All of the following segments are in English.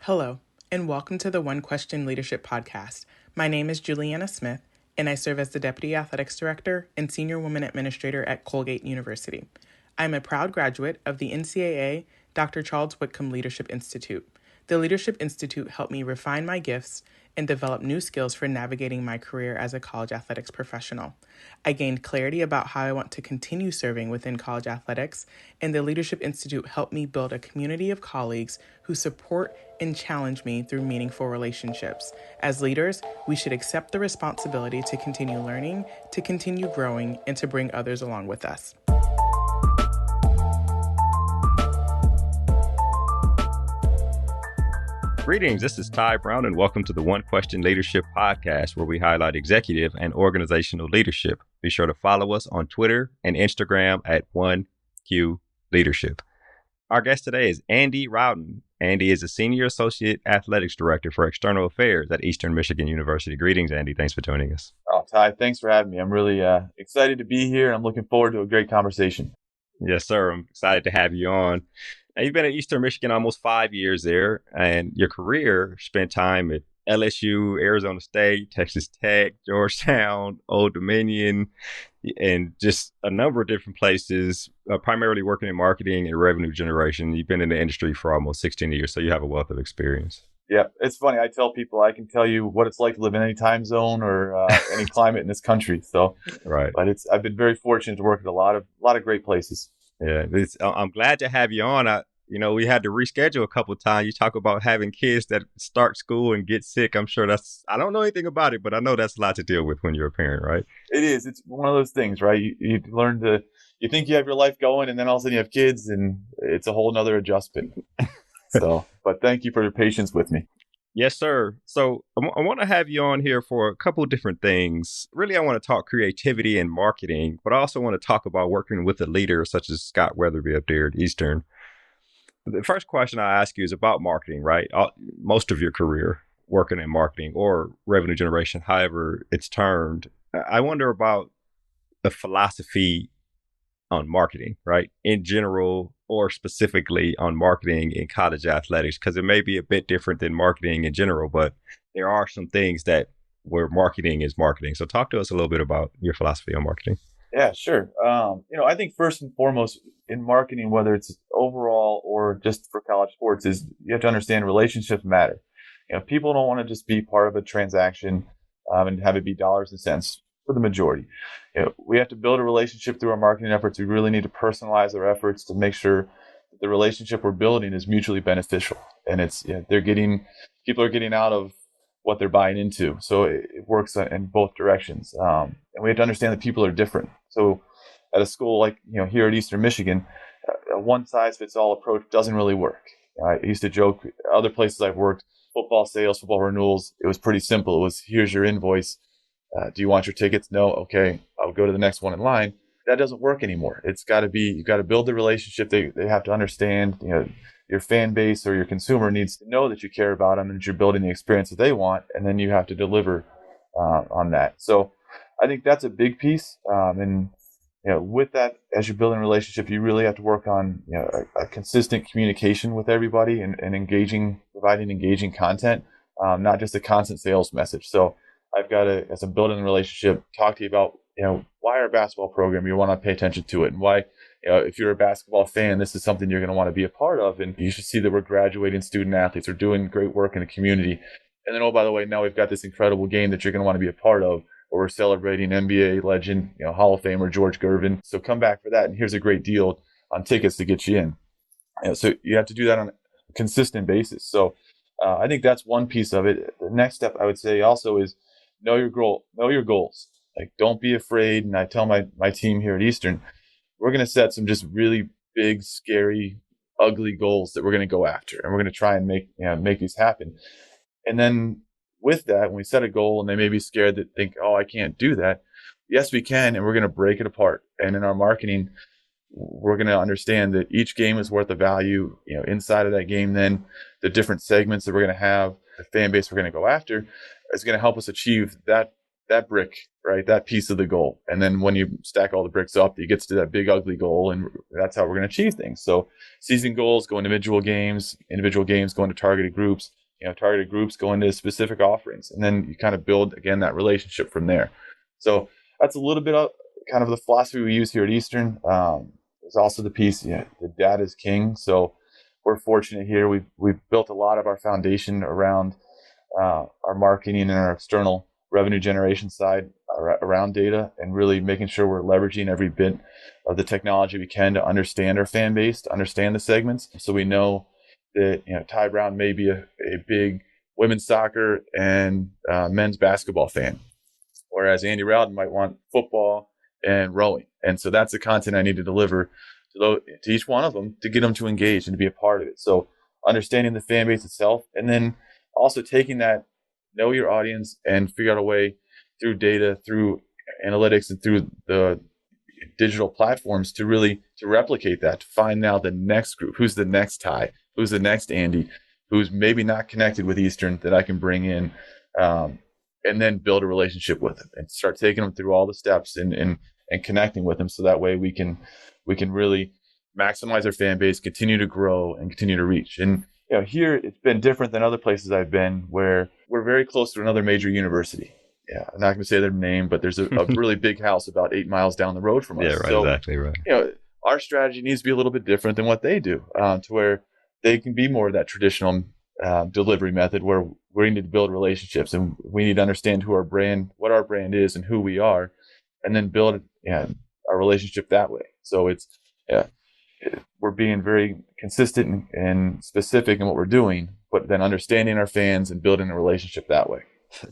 Hello, and welcome to the One Question Leadership Podcast. My name is Juliana Smith, and I serve as the Deputy Athletics Director and Senior Women Administrator at Colgate University. I'm a proud graduate of the NCAA Dr. Charles Whitcomb Leadership Institute. The Leadership Institute helped me refine my gifts and develop new skills for navigating my career as a college athletics professional. I gained clarity about how I want to continue serving within college athletics, and the Leadership Institute helped me build a community of colleagues who support and challenge me through meaningful relationships. As leaders, we should accept the responsibility to continue learning, to continue growing, and to bring others along with us. Greetings, this is Ty Brown, and welcome to the One Question Leadership Podcast, where we highlight executive and organizational leadership. Be sure to follow us on Twitter and Instagram at 1Q Leadership. Our guest today is Andy Rowdon. Andy is a Senior Associate Athletics Director for External Affairs at Eastern Michigan University. Greetings, Andy. Thanks for joining us. Oh, Ty, thanks for having me. I'm really excited to be here. I'm looking forward to a great conversation. Yes, sir. I'm excited to have you on. Now, you've been at Eastern Michigan almost 5 years there, and your career spent time at LSU, Arizona State, Texas Tech, Georgetown, Old Dominion, and just a number of different places, primarily working in marketing and revenue generation. You've been in the industry for almost 16 years, so you have a wealth of experience. Yeah, it's funny. I tell people I can tell you what it's like to live in any time zone or any climate in this country. So, right. But I've been very fortunate to work at a lot of great places. Yeah, I'm glad to have you on. We had to reschedule a couple of times. You talk about having kids that start school and get sick. I'm sure I don't know anything about it, but I know that's a lot to deal with when you're a parent, right? It is. It's one of those things, right? You learn you think you have your life going, and then all of a sudden you have kids, and it's a whole nother adjustment. So, but thank you for your patience with me. Yes, sir. So I want to have you on here for a couple of different things. Really, I want to talk creativity and marketing, but I also want to talk about working with a leader such as Scott Weatherby up there at Eastern. The first question I ask you is about marketing, right? Most of your career working in marketing or revenue generation, however it's termed. I wonder about the philosophy on marketing, right? In general, or specifically on marketing in college athletics, because it may be a bit different than marketing in general, but there are some things where marketing is marketing. So talk to us a little bit about your philosophy on marketing. Yeah, sure. I think first and foremost in marketing, whether it's overall or just for college sports, is you have to understand relationships matter. People don't want to just be part of a transaction and have it be dollars and cents for the majority. We have to build a relationship through our marketing efforts. We really need to personalize our efforts to make sure that the relationship we're building is mutually beneficial, and people are getting out of what they're buying into. So it works in both directions. And we have to understand that people are different. So at a school like, here at Eastern Michigan, a one-size-fits-all approach doesn't really work. I used to joke, other places I've worked, football sales, football renewals, it was pretty simple. It was, here's your invoice. Do you want your tickets? No. Okay. I'll go to the next one in line. That doesn't work anymore. You've got to build the relationship. They have to understand, your fan base or your consumer needs to know that you care about them and that you're building the experience that they want. And then you have to deliver on that. So I think that's a big piece. And with that, as you're building a relationship, you really have to work on a consistent communication with everybody and providing engaging content, not just a constant sales message. So I've got to, as I'm building a relationship, talk to you about why our basketball program, you want to pay attention to it, and why if you're a basketball fan, this is something you're going to want to be a part of, and you should see that we're graduating student athletes, we're doing great work in the community, and then by the way, now we've got this incredible game that you're going to want to be a part of, where we're celebrating NBA legend, Hall of Famer George Gervin. So come back for that, and here's a great deal on tickets to get you in. So you have to do that on a consistent basis. So I think that's one piece of it. The next step I would say also is know your goals. Like, don't be afraid. And I tell my team here at Eastern, we're going to set some just really big, scary, ugly goals that we're going to go after, and we're going to try and make these happen. And then with that, when we set a goal and they may be scared that think, oh, I can't do that. Yes, we can. And we're going to break it apart. And in our marketing, we're going to understand that each game is worth a value, inside of that game. Then the different segments that we're going to have, the fan base we're going to go after is going to help us achieve that that brick, right? That piece of the goal. And then when you stack all the bricks up, it gets to that big, ugly goal. And that's how we're going to achieve things. So season goals go individual games go into targeted groups, targeted groups go into specific offerings. And then you kind of build, again, that relationship from there. So that's a little bit of kind of the philosophy we use here at Eastern. There's also the piece, the data is king. So we're fortunate here. We've built a lot of our foundation around our marketing and our external revenue generation side around data, and really making sure we're leveraging every bit of the technology we can to understand our fan base, to understand the segments. So we know that Ty Brown may be a big women's soccer and men's basketball fan, whereas Andy Rowdon might want football and rowing. And so that's the content I need to deliver to each one of them to get them to engage and to be a part of it. So understanding the fan base itself, and then also taking that, know your audience, and figure out a way through data, through analytics, and through the digital platforms to replicate that, to find now the next group, who's the next Ty, who's the next Andy, who's maybe not connected with Eastern that I can bring in, and then build a relationship with them and start taking them through all the steps and connecting with them. So that way we can really maximize our fan base, continue to grow, and continue to reach. And here it's been different than other places I've been, where we're very close to another major university. Yeah, I'm not going to say their name, but there's a really big house about 8 miles down the road from us. Yeah, right, so, exactly right. Our strategy needs to be a little bit different than what they do, to where they can be more of that traditional delivery method, where we need to build relationships, and we need to understand what our brand is, and who we are, and then build our relationship that way. So we're being very consistent and specific in what we're doing, but then understanding our fans and building a relationship that way.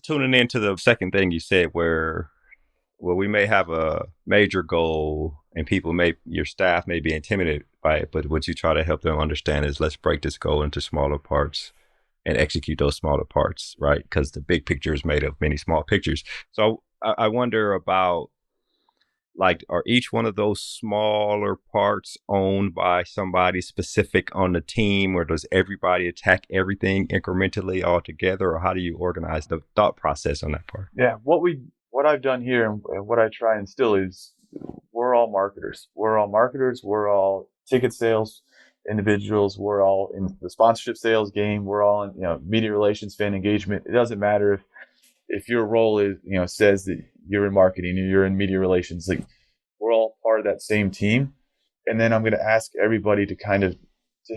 Tuning into the second thing you said, where we may have a major goal and your staff may be intimidated by it, but what you try to help them understand is, let's break this goal into smaller parts and execute those smaller parts, right? Because the big picture is made of many small pictures. So I wonder about, are each one of those smaller parts owned by somebody specific on the team, or does everybody attack everything incrementally all together, or how do you organize the thought process on that part? Yeah, what I've done here and what I try and instill is, we're all marketers. We're all ticket sales individuals. We're all in the sponsorship sales game. We're all in media relations, fan engagement. It doesn't matter if your role is says that you're in marketing or you're in media relations. We're all part of that same team. And then I'm going to ask everybody to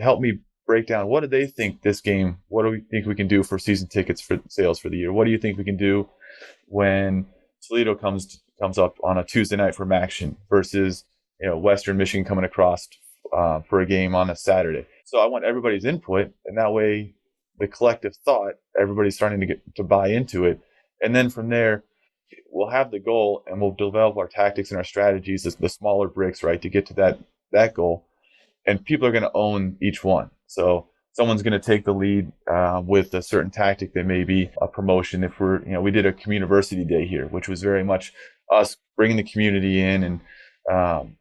help me break down, what do they think this game, what do we think we can do for season tickets for sales for the year? What do you think we can do when Toledo comes up on a Tuesday night from action versus Western Michigan coming across for a game on a Saturday? So I want everybody's input, and that way the collective thought, everybody's starting to get to buy into it. And then from there, we'll have the goal, and we'll develop our tactics and our strategies, the smaller bricks, right, to get to that goal. And people are going to own each one. So someone's going to take the lead with a certain tactic that may be a promotion. If we did a community day here, which was very much us bringing the community in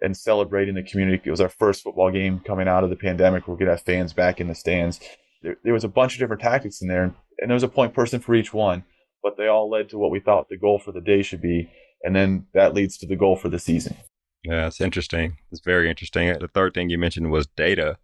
and celebrating the community. It was our first football game coming out of the pandemic. We're going to have fans back in the stands. There was a bunch of different tactics in there, and there was a point person for each one, but they all led to what we thought the goal for the day should be. And then that leads to the goal for the season. Yeah, it's interesting. It's very interesting. The third thing you mentioned was data.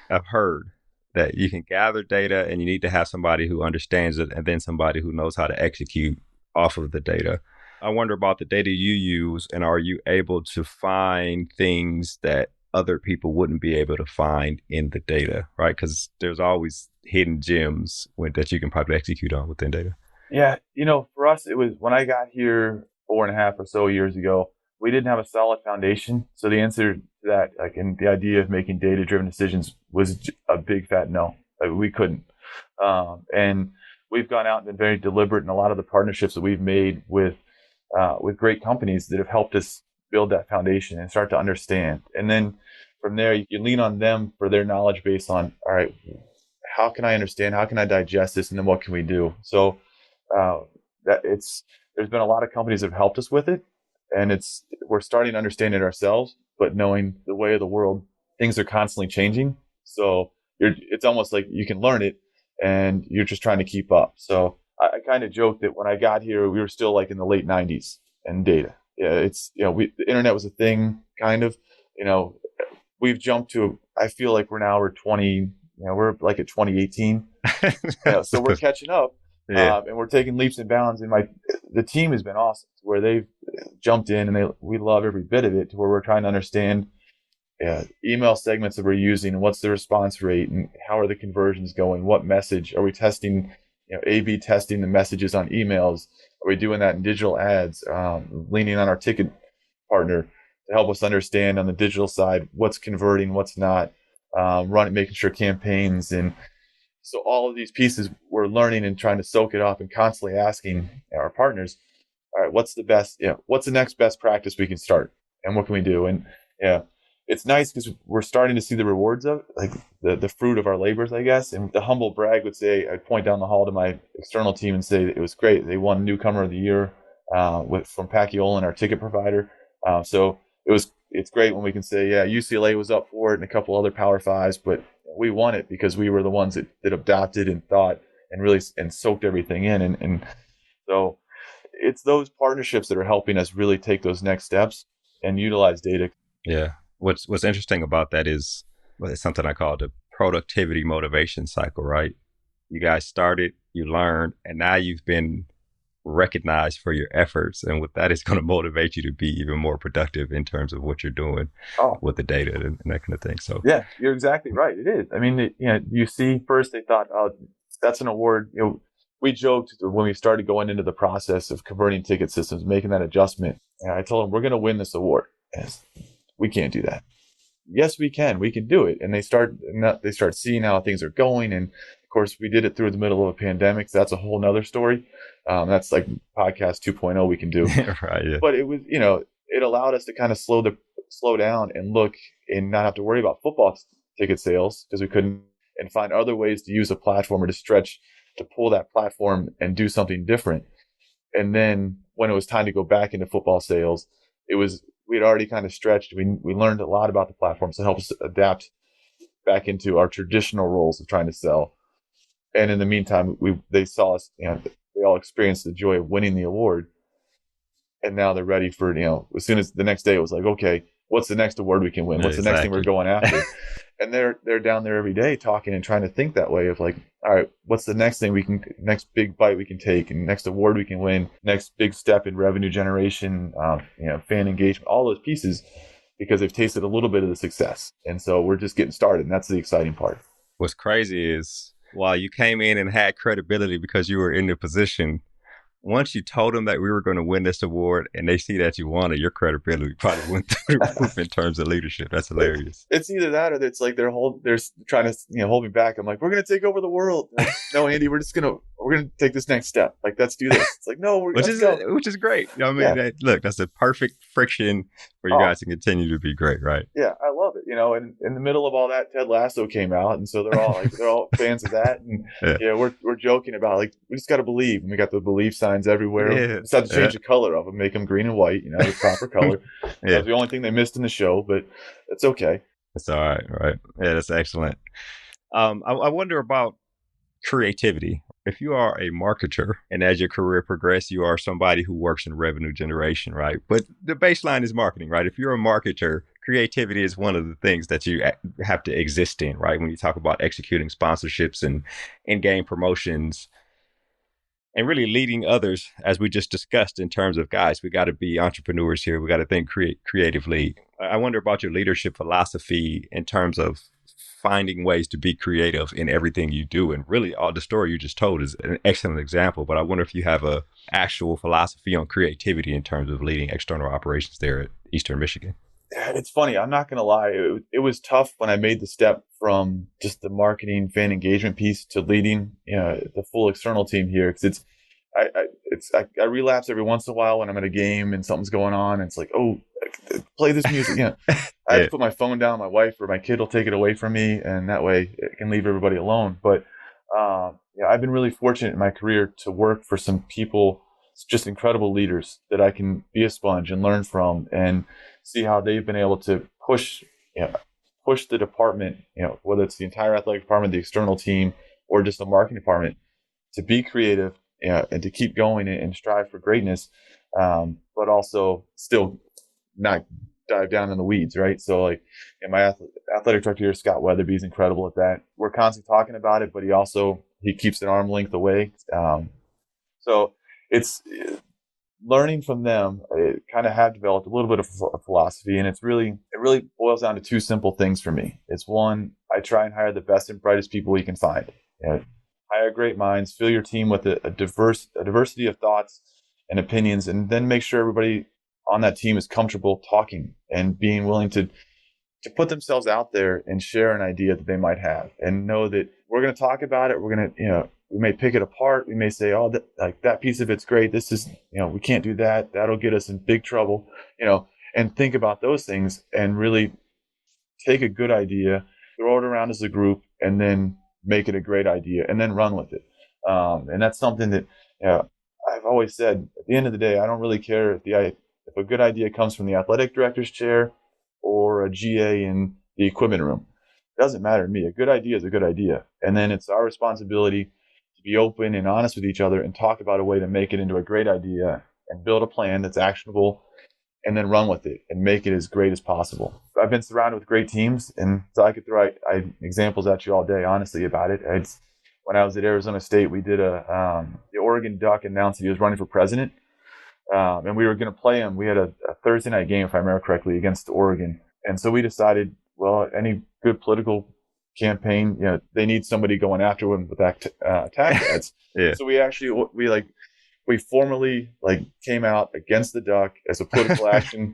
I've heard that you can gather data, and you need to have somebody who understands it, and then somebody who knows how to execute off of the data. I wonder about the data you use, and are you able to find things that other people wouldn't be able to find in the data, right? Because there's always hidden gems that you can probably execute on within data. Yeah, for us, it was when I got here 4.5 or so years ago, we didn't have a solid foundation. So the answer to that, and the idea of making data-driven decisions, was a big fat no. We couldn't. And we've gone out and been very deliberate in a lot of the partnerships that we've made with great companies that have helped us build that foundation and start to understand. And then from there, you can lean on them for their knowledge base on, all right, how can I understand? How can I digest this? And then what can we do? So there's been a lot of companies that have helped us with it, and we're starting to understand it ourselves, but knowing the way of the world, things are constantly changing. So it's almost like you can learn it and you're just trying to keep up. So I kind of joked that when I got here, we were still like in the late 90s and data. Yeah, it's, the internet was a thing, kind of. We've jumped to, I feel like we're 20, we're like at 2018. So we're catching up. Yeah. And we're taking leaps and bounds. And the team has been awesome, where they've jumped in and we love every bit of it, to where we're trying to understand email segments that we're using, and what's the response rate, and how are the conversions going? What message are we testing? A/B testing the messages on emails. Are we doing that in digital ads? Leaning on our ticket partner to help us understand on the digital side what's converting, what's not. Making sure campaigns, and so all of these pieces we're learning and trying to soak it up, and constantly asking our partners, all right, what's the next best practice we can start, and what can we do? And it's nice because we're starting to see the rewards of, like, the fruit of our labors, I guess. And the humble brag would say, I'd point down the hall to my external team and say it was great. They won Newcomer of the Year from Pacquiolin, our ticket provider. So it's great when we can say, UCLA was up for it and a couple other Power Fives, but we won it because we were the ones that adopted and thought and really and soaked everything in. And so it's those partnerships that are helping us really take those next steps and utilize data. Yeah. What's interesting about that is, it's something I call the productivity motivation cycle, right? You guys started, you learned, and now you've been recognized for your efforts. And with that, it's going to motivate you to be even more productive in terms of what you're doing with the data and that kind of thing. So yeah, you're exactly right. It is. I mean, you see, first they thought, oh, that's an award. We joked when we started going into the process of converting ticket systems, making that adjustment. And I told them, we're going to win this award. And we can't do that. Yes, we can. We can do it. And they start seeing how things are going. And of course, we did it through the middle of a pandemic. So that's a whole nother story. That's like podcast 2.0 we can do. Right. Yeah. But it was, it allowed us to kind of slow down and look and not have to worry about football ticket sales, because we couldn't, and find other ways to use a platform or to pull that platform and do something different. And then when it was time to go back into football sales, we had already kind of stretched. We learned a lot about the platform to help us adapt back into our traditional roles of trying to sell. And in the meantime, they saw us, they all experienced the joy of winning the award. And now they're ready for, as soon as the next day, it was like, okay, what's the next award we can win? What's the next thing we're going after? And they're down there every day talking and trying to think that way of like, all right, what's the next thing next big bite we can take, and next award we can win, next big step in revenue generation, fan engagement, all those pieces, because they've tasted a little bit of the success. And so we're just getting started. And that's the exciting part. What's crazy is, while you came in and had credibility because you were in the position, once you told them that we were going to win this award and they see that you won it, your credibility probably went through the roof in terms of leadership. That's hilarious. It's either that, or it's like they're trying to hold me back. I'm like, we're going to take over the world. Like, no, Andy, we're going to take this next step. Like, let's do this. It's like, no, which is great. Look, that's a perfect friction for you guys to continue to be great, right? Yeah, I love it. And in the middle of all that, Ted Lasso came out, and so they're all fans of that. And we're joking about, like, we just got to believe, and we got the belief signs everywhere. Yeah. Just have to change the color of them, make them green and white, the proper color. That's the only thing they missed in the show, but it's okay. It's all right, right? Yeah, that's excellent. I wonder about creativity. If you are a marketer and as your career progresses, you are somebody who works in revenue generation, right? But the baseline is marketing, right? If you're a marketer, creativity is one of the things that you have to exist in, right? When you talk about executing sponsorships and in-game promotions and really leading others, as we just discussed, in terms of, guys, we got to be entrepreneurs here. We got to think creatively. I wonder about your leadership philosophy in terms of finding ways to be creative in everything you do. And really, all the story you just told is an excellent example. But I wonder if you have a actual philosophy on creativity in terms of leading external operations there at Eastern Michigan. It's funny. I'm not going to lie. It was tough when I made the step from just the marketing fan engagement piece to leading the full external team here. Because I relapse every once in a while when I'm at a game and something's going on. And it's like, oh, play this music. I have to put my phone down. My wife or my kid will take it away from me, and that way it can leave everybody alone. But I've been really fortunate in my career to work for some people, just incredible leaders that I can be a sponge and learn from, and see how they've been able to push the department, whether it's the entire athletic department, the external team, or just the marketing department, to be creative and to keep going and strive for greatness, but also still not dive down in the weeds, right? So like, and my athletic director here, Scott Weatherby, is incredible at that. We're constantly talking about it, but he keeps an arm length away. So it's learning from them. I kind of have developed a little bit of a philosophy, and it really boils down to two simple things for me. It's one, I try and hire the best and brightest people we can find. Hire great minds, fill your team with a diversity of thoughts and opinions, and then make sure everybody on that team is comfortable talking and being willing to put themselves out there and share an idea that they might have, and know that we're going to talk about it. We're going to, we may pick it apart. We may say, oh, that piece of it's great. This is, we can't do that. That'll get us in big trouble, and think about those things and really take a good idea, throw it around as a group, and then make it a great idea and then run with it. And that's something that, I've always said, at the end of the day, I don't really care if a good idea comes from the athletic director's chair or a GA in the equipment room. It doesn't matter to me. A good idea is a good idea. And then it's our responsibility to be open and honest with each other and talk about a way to make it into a great idea and build a plan that's actionable, and then run with it and make it as great as possible. I've been surrounded with great teams, and so I could throw examples at you all day, honestly, about it. When I was at Arizona State, we did the Oregon Duck announced that he was running for president. And we were going to play him. We had a Thursday night game, if I remember correctly, against Oregon. And so we decided, well, any good political campaign, they need somebody going after him with attack ads. Yeah. So we formally came out against the Duck as a political action,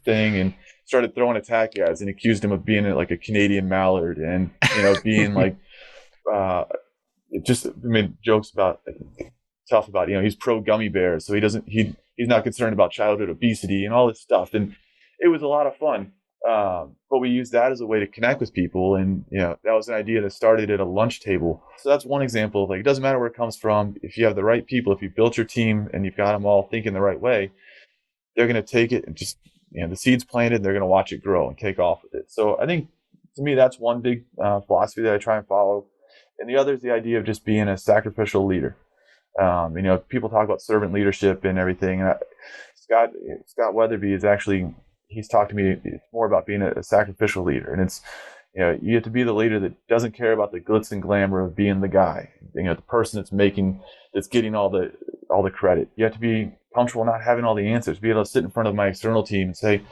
thing, and started throwing attack ads and accused him of being like a Canadian mallard and, being just made jokes about tough about, he's pro gummy bears, so he's not concerned about childhood obesity and all this stuff. And it was a lot of fun. But we used that as a way to connect with people. And, that was an idea that started at a lunch table. So that's one example of it doesn't matter where it comes from. If you have the right people, if you built your team and you've got them all thinking the right way, they're going to take it and just, the seed's planted, they're going to watch it grow and take off with it. So I think to me, that's one big philosophy that I try and follow. And the other is the idea of just being a sacrificial leader. People talk about servant leadership and everything. And Scott Weatherby he's talked to me. It's more about being a sacrificial leader, and it's, you have to be the leader that doesn't care about the glitz and glamour of being the guy, the person that's getting all the credit. You have to be comfortable not having all the answers. Be able to sit in front of my external team and say,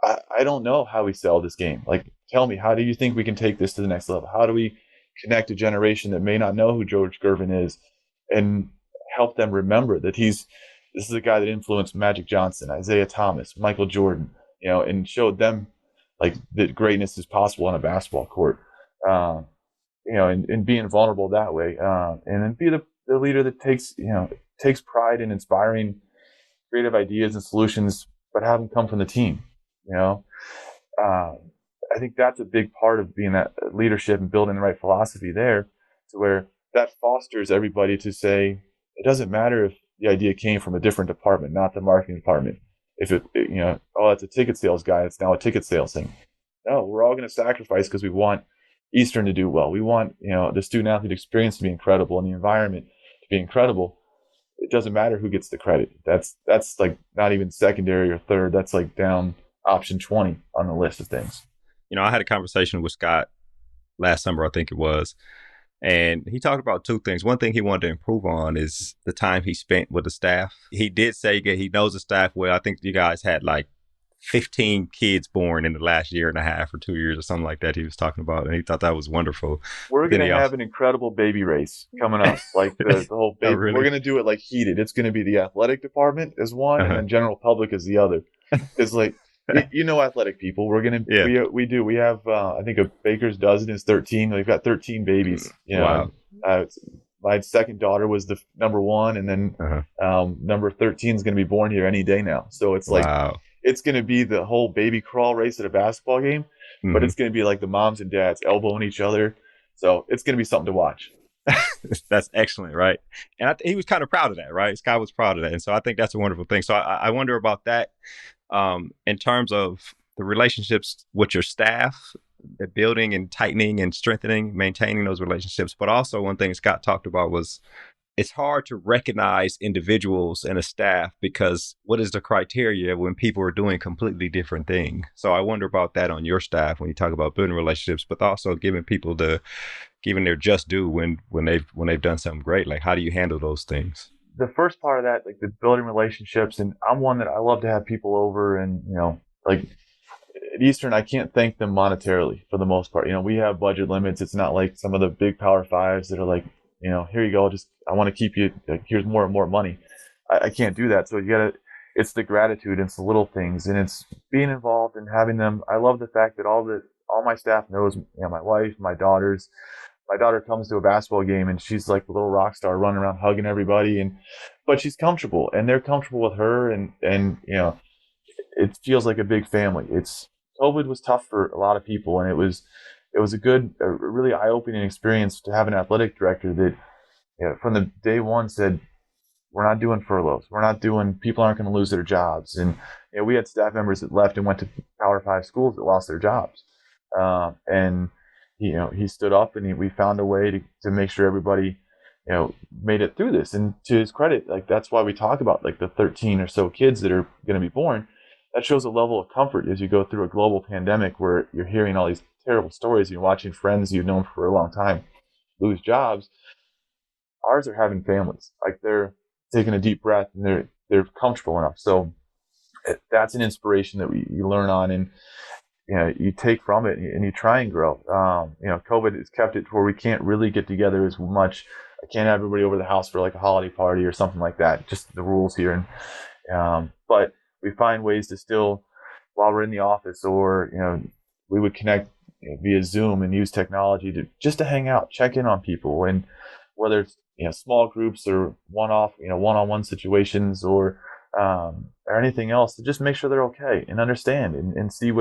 I don't know how we sell this game. Tell me, how do you think we can take this to the next level? How do we connect a generation that may not know who George Gervin is, and help them remember that this is a guy that influenced Magic Johnson, Isaiah Thomas, Michael Jordan, and showed them that greatness is possible on a basketball court, and being vulnerable that way, and then be the leader that takes pride in inspiring creative ideas and solutions, but have them come from the team. I think that's a big part of being that leadership and building the right philosophy there, to where that fosters everybody to say, it doesn't matter if the idea came from a different department, not the marketing department. If it's a ticket sales guy, it's now a ticket sales thing. No, we're all going to sacrifice because we want Eastern to do well. We want, the student athlete experience to be incredible and the environment to be incredible. It doesn't matter who gets the credit. That's not even secondary or third. That's down option 20 on the list of things. I had a conversation with Scott last summer, I think it was, and he talked about two things. One thing he wanted to improve on is the time he spent with the staff. He did say he knows the staff well. I think you guys had 15 kids born in the last year and a half or 2 years or something like that he was talking about, and he thought that was wonderful. We're going to have an incredible baby race coming up. The whole baby. Oh, really? We're going to do it heated. It's going to be the athletic department is one, and then general public is the other. It's athletic people. We're going to, we have, I think a baker's dozen is 13. We've got 13 babies. Wow. My second daughter was the number one, and then number 13 is going to be born here any day now. So it's wow. It's going to be the whole baby crawl race at a basketball game, but it's going to be the moms and dads elbowing each other. So it's going to be something to watch. That's excellent, right? And he was kind of proud of that, right? Scott was proud of that. And so I think that's a wonderful thing. So I wonder about that in terms of the relationships with your staff, the building and tightening and strengthening, maintaining those relationships. But also one thing Scott talked about was it's hard to recognize individuals and a staff because what is the criteria when people are doing completely different things? So I wonder about that on your staff when you talk about building relationships, but also giving their just due when they've done something great. Like, how do you handle those things? The first part of that, like the building relationships, and I'm one that I love to have people over, and like at Eastern, I can't thank them monetarily for the most part. We have budget limits. It's not like some of the big Power Fives that are like, here you go, just I want to keep you. Like, here's more and more money. I can't do that. So you gotta. It's the gratitude, it's the little things, and it's being involved and having them. I love the fact that all my staff knows. My wife, my daughters. My daughter comes to a basketball game and she's like a little rock star running around hugging everybody, but she's comfortable and they're comfortable with her, and it feels like a big family. COVID was tough for a lot of people, and it was a really eye-opening experience to have an athletic director that from the day one said, we're not doing furloughs. People aren't going to lose their jobs. And we had staff members that left and went to Power 5 schools that lost their jobs. And he stood up and we found a way to make sure everybody, made it through this. And to his credit, like, that's why we talk about like the 13 or so kids that are going to be born. That shows a level of comfort as you go through a global pandemic where you're hearing all these terrible stories. You're watching friends you've known for a long time lose jobs. Ours are having families. Like, they're taking a deep breath and they're comfortable enough. So that's an inspiration that you learn on, and you take from it and you try and grow. COVID has kept it to where we can't really get together as much. I can't have everybody over the house for like a holiday party or something like that. Just the rules here. And but we find ways to still, while we're in the office, or we would connect via Zoom and use technology to hang out, check in on people, and whether it's small groups or one-on-one situations or anything else, to just make sure they're okay and understand and see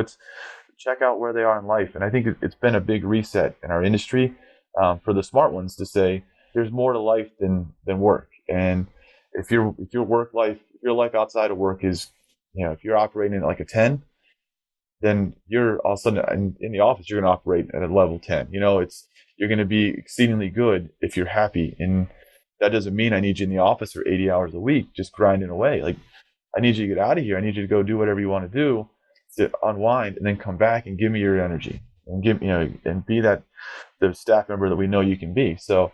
check out where they are in life. And I think it's been a big reset in our industry for the smart ones to say there's more to life than work. And if your life outside of work is, if you're operating at like a 10, then you're all of a sudden in the office, you're going to operate at a level 10. You're going to be exceedingly good if you're happy. And that doesn't mean I need you in the office for 80 hours a week, just grinding away. Like, I need you to get out of here. I need you to go do whatever you want to do to unwind, and then come back and give me your energy and and be the staff member that we know you can be. So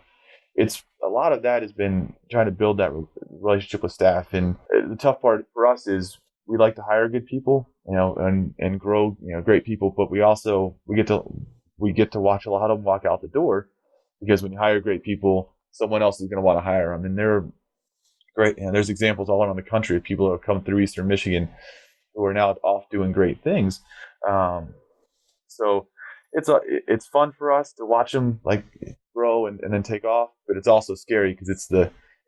it's a lot of that has been trying to build that relationship with staff. And the tough part for us is we like to hire good people, and grow, great people, but we get to watch a lot of them walk out the door, because when you hire great people, someone else is going to want to hire them. And they're great. And there's examples all around the country of people who have come through Eastern Michigan who are now off doing great things. So it's fun for us to watch them like grow and then take off, but it's also scary because it's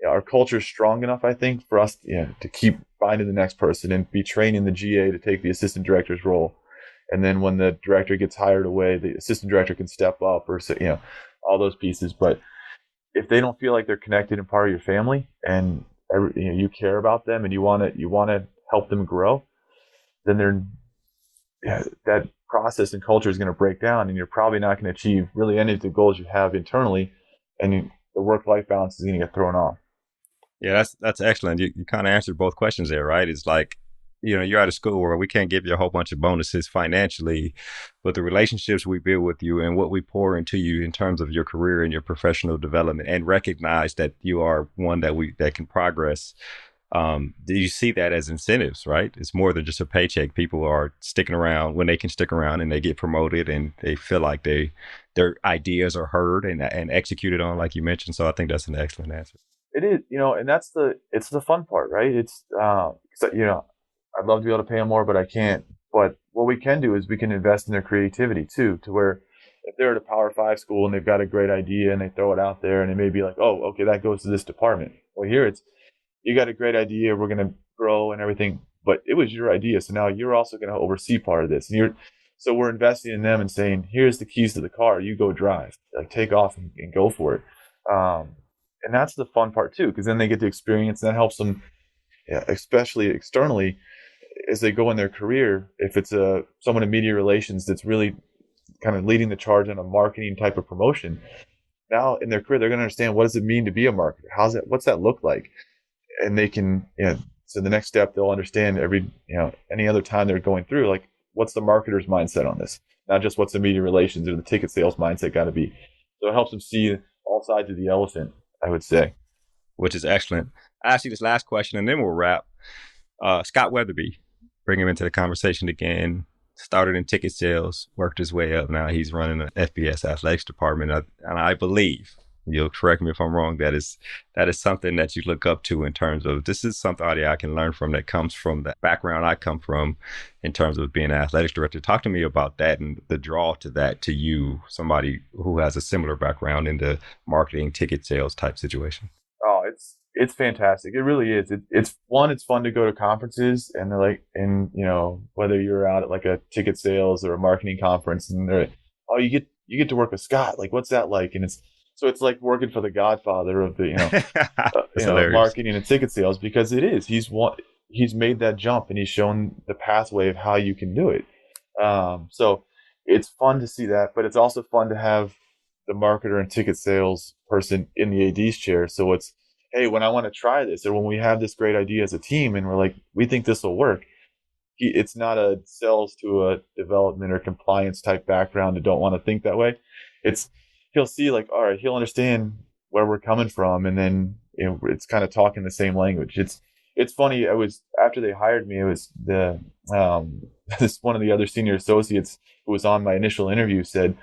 our culture is strong enough, I think, for us to keep finding the next person and be training the GA to take the assistant director's role. And then when the director gets hired away, the assistant director can step up, or all those pieces. But if they don't feel like they're connected and part of your family, and you care about them and you want to help them grow, then that process and culture is going to break down, and you're probably not going to achieve really any of the goals you have internally, and the work-life balance is going to get thrown off. Yeah, that's excellent. You kind of answered both questions there, right? It's like, you're out of school where we can't give you a whole bunch of bonuses financially, but the relationships we build with you and what we pour into you in terms of your career and your professional development, and recognize that you are one that can progress. Do you see that as incentives, right? It's more than just a paycheck. People are sticking around when they can stick around, and they get promoted, and they feel like their ideas are heard and executed on, like you mentioned. So I think that's an excellent answer. It is, and it's the fun part, right? It's, I'd love to be able to pay them more, but I can't. But what we can do is we can invest in their creativity too, to where if they're at a Power 5 school and they've got a great idea and they throw it out there, and it may be like, oh, okay, that goes to this department. Well, here it's, you got a great idea, we're going to grow and everything, but it was your idea. So now you're also going to oversee part of this. And so we're investing in them and saying, here's the keys to the car, you go drive, like take off and go for it. And that's the fun part too, because then they get the experience, and that helps them, especially externally, as they go in their career. If it's someone in media relations that's really kind of leading the charge on a marketing type of promotion, now in their career, they're going to understand, what does it mean to be a marketer? What's that look like? And they can, so the next step, they'll understand any other time they're going through, like, what's the marketer's mindset on this? Not just what's the media relations or the ticket sales mindset got to be. So it helps them see all sides of the elephant, I would say. Which is excellent. I ask you this last question and then we'll wrap. Scott Weatherby, bring him into the conversation again. Started in ticket sales, worked his way up. Now he's running the FBS athletics department. And I believe, you'll correct me if I'm wrong, that is something that you look up to in terms of, this is somebody I can learn from that comes from the background I come from in terms of being an athletics director. Talk to me about that and the draw to that to you, somebody who has a similar background in the marketing, ticket sales type situation. Oh, it's fantastic. It really is. It's fun to go to conferences, and they're like, and whether you're out at like a ticket sales or a marketing conference, and they're, oh, you get to work with Scott. Like, what's that like? And it's like working for the godfather of the marketing and ticket sales, because it is. He's made that jump, and he's shown the pathway of how you can do it. So it's fun to see that, but it's also fun to have the marketer and ticket sales person in the AD's chair. So it's, hey, when I want to try this, or when we have this great idea as a team and we're like, we think this will work. It's not a sales to a development or compliance type background and don't want to think that way. He'll see, like, all right, he'll understand where we're coming from. And then it's kind of talking the same language. It's funny. After they hired me, it was this one of the other senior associates who was on my initial interview said,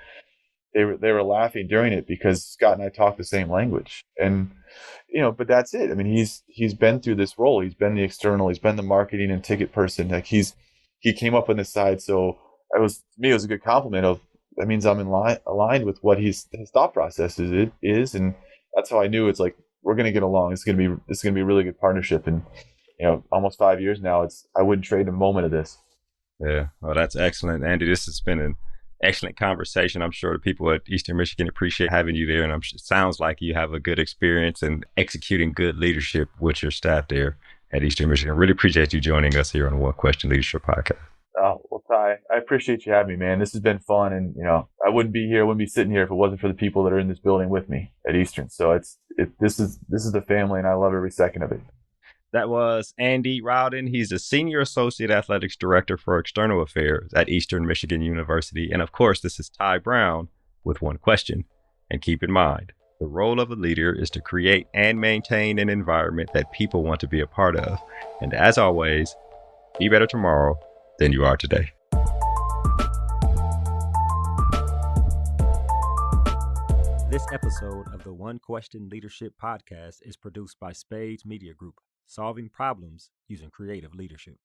they were laughing during it because Scott and I talk the same language. And, but that's it. I mean, he's been through this role. He's been the external, he's been the marketing and ticket person. Like, he came up on this side. So to me, it was a good compliment of, that means I'm aligned with what his thought process is. And that's how I knew it's like, we're going to get along. It's going to be a really good partnership. And, almost 5 years now, I wouldn't trade a moment of this. Yeah. Well, that's excellent, Andy. This has been an excellent conversation. I'm sure the people at Eastern Michigan appreciate having you there. And it sounds like you have a good experience in executing good leadership with your staff there at Eastern Michigan. I really appreciate you joining us here on the One Question Leadership Podcast. Oh, well, Ty, I appreciate you having me, man. This has been fun. And, I wouldn't be sitting here if it wasn't for the people that are in this building with me at Eastern. So this is the family, and I love every second of it. That was Andy Rowdon. He's the Senior Associate Athletics Director for External Affairs at Eastern Michigan University. And of course, this is Ty Brown with One Question. And keep in mind, the role of a leader is to create and maintain an environment that people want to be a part of. And as always, be better tomorrow than you are today. This episode of the One Question Leadership Podcast is produced by Spades Media Group, solving problems using creative leadership.